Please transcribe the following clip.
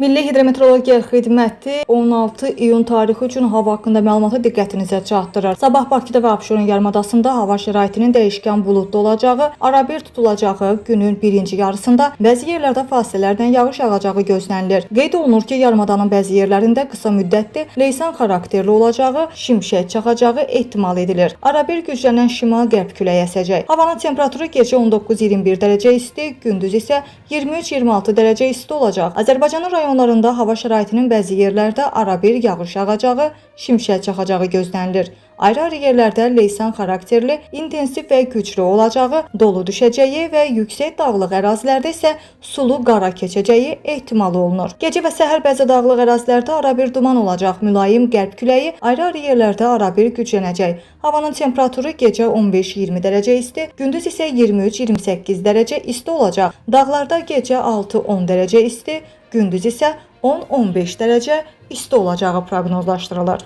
Milli Hidrometeorologiya Xidməti 16 iyun tarixi üçün hava haqqında məlumatı diqqətinizə çatdırır. Sabah Bakıda və Abşeron yarımadasında hava şəraitinin dəyişkən buludlu olacağı, arabir tutulacağı, günün birinci yarısında bəzi yerlərdə fasilələrlə yağış yağacağı gözlənilir. Qeyd olunur ki, yarımadanın bəzi yerlərində qısa müddətli leysan xarakterli olacağı, şimşək çaxacağı ehtimal edilir. Arabir güclənən şimal-qərb küləyi əsəcək. Havanın temperaturu gecə 19-21 dərəcə isti, gündüz isə 23-26 dərəcə isti olacaq. Azərbaycanın rayonlarında hava şəraitinin bəzi yerlərdə arabir yağış yağacağı, şimşək çaxacağı gözlənilir. Ayrı-ayrı yerlərdə leysan xarakterli, intensiv və güclü olacağı, dolu düşəcəyi və yüksək dağlıq ərazilərdə isə sulu qara keçəcəyi ehtimal olunur. Gecə və səhər bəzi dağlıq ərazilərdə arabir duman olacaq, mülayim qərb küləyi ayrı-ayrı yerlərdə arabir güclənəcək. Havanın temperaturu gecə 15-20 dərəcə isti, gündüz isə 23-28 dərəcə isti olacaq. Dağlarda gecə 6-10 dərəcə isti, gündüz isə 10-15 dərəcə isti olacağı proqnozlaşdırılır.